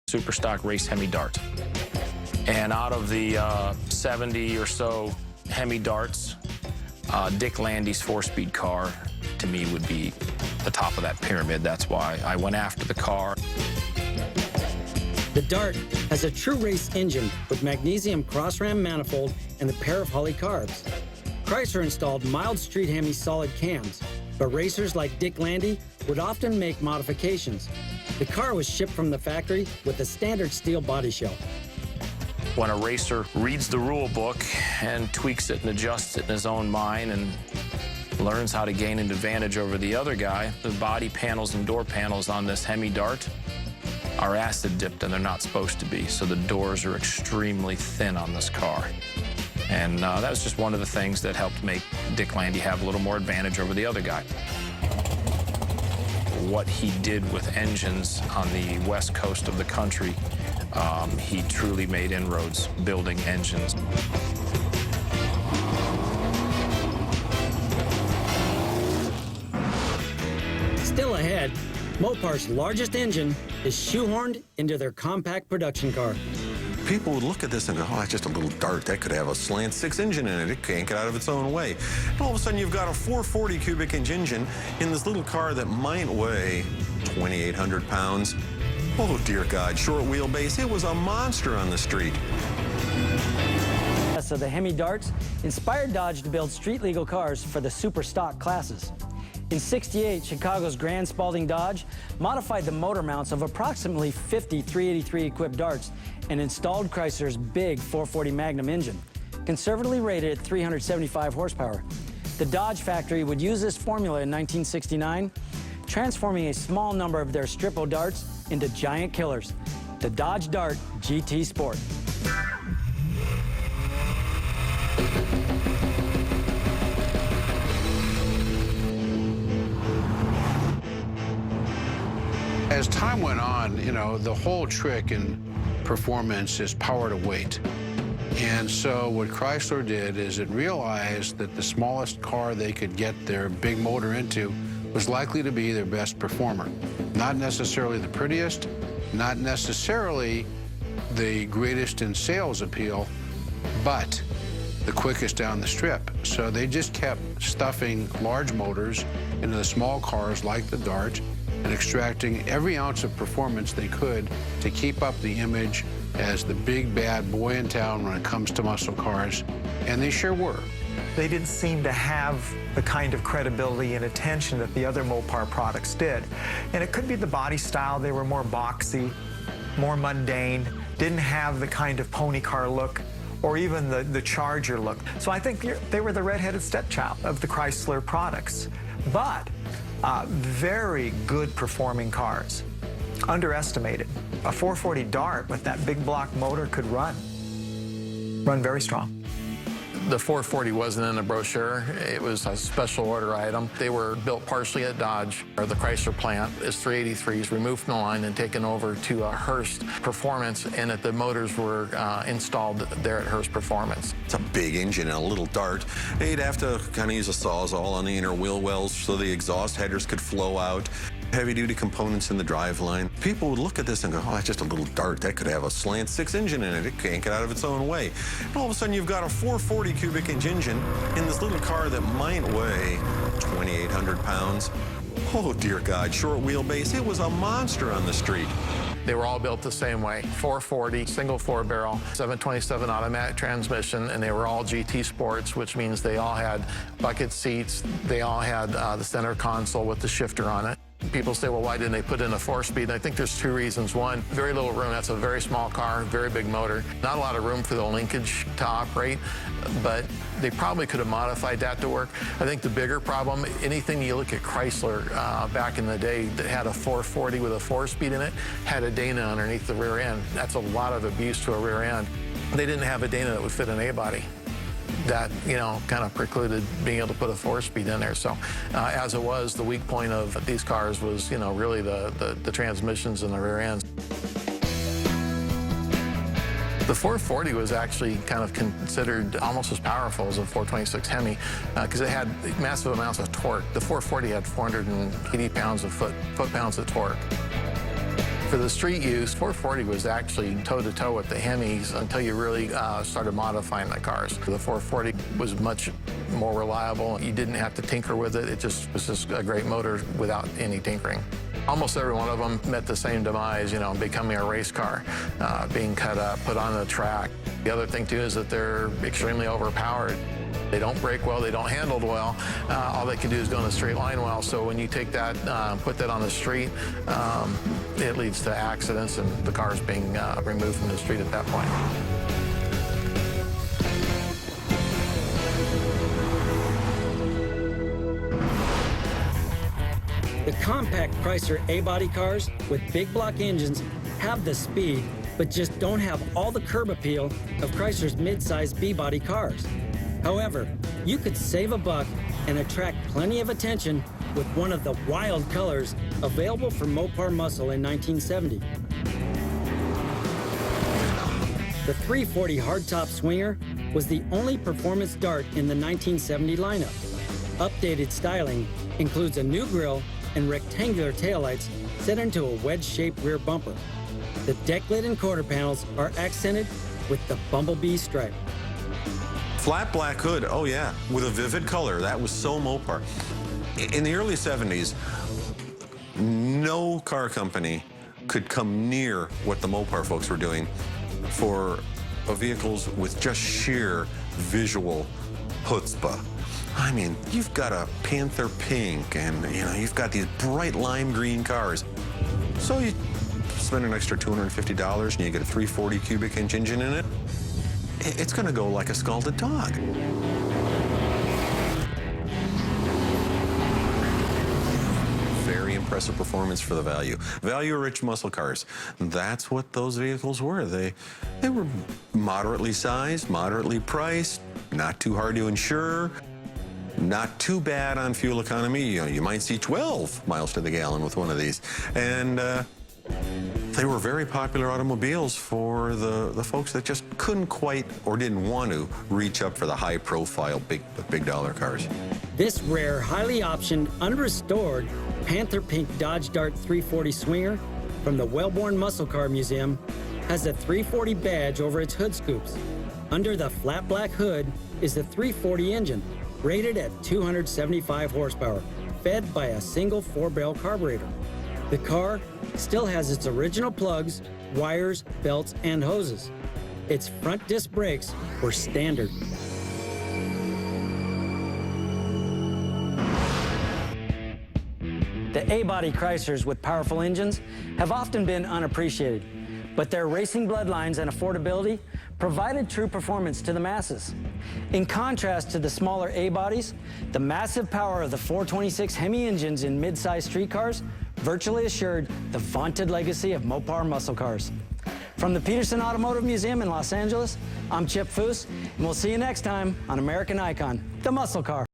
Superstock race Hemi Dart. And out of the 70 or so Hemi Darts, Dick Landy's 4-speed car, to me, would be the top of that pyramid. That's why I went after the car. The Dart has a true race engine with magnesium cross-ram manifold and a pair of Holley carbs. Chrysler installed mild street Hemi solid cams, but racers like Dick Landy would often make modifications. The car was shipped from the factory with a standard steel body shell. When a racer reads the rule book and tweaks it and adjusts it in his own mind and learns how to gain an advantage over the other guy, the body panels and door panels on this Hemi Dart are acid dipped, and they're not supposed to be. So the doors are extremely thin on this car. And that was just one of the things that helped make Dick Landy have a little more advantage over the other guy. What he did with engines on the west coast of the country, he truly made inroads building engines. Still ahead, Mopar's largest engine is shoehorned into their compact production car. People would look at this and go, oh, that's just a little Dart. That could have a slant 6 engine in it. It can't get out of its own way. And all of a sudden, you've got a 440 cubic inch engine in this little car that might weigh 2,800 pounds. Oh, dear God, short wheelbase. It was a monster on the street. So the Hemi Darts inspired Dodge to build street-legal cars for the super stock classes. In '68, Chicago's Grand Spalding Dodge modified the motor mounts of approximately 50 383-equipped Darts and installed Chrysler's big 440 Magnum engine, conservatively rated at 375 horsepower. The Dodge factory would use this formula in 1969, transforming a small number of their Strippo Darts into giant killers, the Dodge Dart GT Sport. As time went on, you know, the whole trick in performance is power to weight. And so what Chrysler did is it realized that the smallest car they could get their big motor into was likely to be their best performer. Not necessarily the prettiest, not necessarily the greatest in sales appeal, but the quickest down the strip. So they just kept stuffing large motors into the small cars like the Dart and extracting every ounce of performance they could to keep up the image as the big bad boy in town when it comes to muscle cars, and they sure were. They didn't seem to have the kind of credibility and attention that the other Mopar products did. And it could be the body style. They were more boxy, more mundane, didn't have the kind of pony car look or even the Charger look. So I think they were the redheaded stepchild of the Chrysler products. But very good performing cars. Underestimated. A 440 Dart with that big block motor could run very strong. The 440 wasn't in the brochure. It was a special order item. They were built partially at Dodge, or the Chrysler plant, as 383s, removed from the line and taken over to Hurst Performance, and that the motors were installed there at Hurst Performance. It's a big engine and a little Dart. They'd have to kind of use a Sawzall on the inner wheel wells so the exhaust headers could flow out. Heavy-duty components in the driveline. People would look at this and go, oh, that's just a little Dart. That could have a slant 6 engine in it. It can't get out of its own way. And all of a sudden, you've got a 440 cubic inch engine in this little car that might weigh 2,800 pounds. Oh, dear God, short wheelbase. It was a monster on the street. They were all built the same way. 440, single 4-barrel, 727 automatic transmission, and they were all GT Sports, which means they all had bucket seats. They all had the center console with the shifter on it. People say, well, why didn't they put in a 4-speed? And I think there's 2 reasons. One, very little room. That's a very small car, very big motor. Not a lot of room for the linkage to operate, but they probably could have modified that to work. I think the bigger problem, anything you look at Chrysler back in the day that had a 440 with a 4-speed in it, had a Dana underneath the rear end. That's a lot of abuse to a rear end. They didn't have a Dana that would fit an A-body. That, you know, kind of precluded being able to put a 4-speed in there. So as it was, the weak point of these cars was, you know, really the transmissions and the rear ends. The 440 was actually kind of considered almost as powerful as a 426 Hemi because it had massive amounts of torque. The 440 had 480 pounds of foot-pounds of torque. For the street use, 440 was actually toe-to-toe with the Hemis until you really started modifying the cars. The 440 was much more reliable. You didn't have to tinker with it. It just was just a great motor without any tinkering. Almost every one of them met the same demise, you know, becoming a race car, being cut up, put on the track. The other thing, too, is that they're extremely overpowered. They don't brake well, they don't handle well. All they can do is go in a straight line well. So when you take that, put that on the street, it leads to accidents and the cars being removed from the street at that point. The compact Chrysler A-body cars with big block engines have the speed, but just don't have all the curb appeal of Chrysler's mid-size B-body cars. However, you could save a buck and attract plenty of attention with one of the wild colors available from Mopar Muscle in 1970. The 340 hardtop swinger was the only performance Dart in the 1970 lineup. Updated styling includes a new grille and rectangular taillights set into a wedge-shaped rear bumper. The deck lid and quarter panels are accented with the bumblebee stripe. Flat black hood, oh yeah, with a vivid color. That was so Mopar. In the early 70s, no car company could come near what the Mopar folks were doing for vehicles with just sheer visual chutzpah. I mean, you've got a Panther Pink and, you know, you've got these bright lime green cars. So you spend an extra $250 and you get a 340 cubic inch engine in it. It's going to go like a scalded dog. Very impressive performance for the value. Value-rich muscle cars. That's what those vehicles were. They were moderately sized, moderately priced, not too hard to insure, not too bad on fuel economy. You know, you might see 12 miles to the gallon with one of these. And they were very popular automobiles for the folks that just couldn't quite or didn't want to reach up for the high-profile, big dollar cars. This rare, highly optioned, unrestored Panther Pink Dodge Dart 340 swinger from the Wellborn Muscle Car Museum has a 340 badge over its hood scoops. Under the flat black hood is the 340 engine, rated at 275 horsepower, fed by a single 4-barrel carburetor. The car still has its original plugs, wires, belts, and hoses. Its front disc brakes were standard. The A-body Chryslers with powerful engines have often been unappreciated, but their racing bloodlines and affordability provided true performance to the masses. In contrast to the smaller A-bodies, the massive power of the 426 Hemi engines in mid-size street cars virtually assured the vaunted legacy of Mopar muscle cars. From the Peterson Automotive Museum in Los Angeles, I'm Chip Foose, and we'll see you next time on American Icon, the muscle car.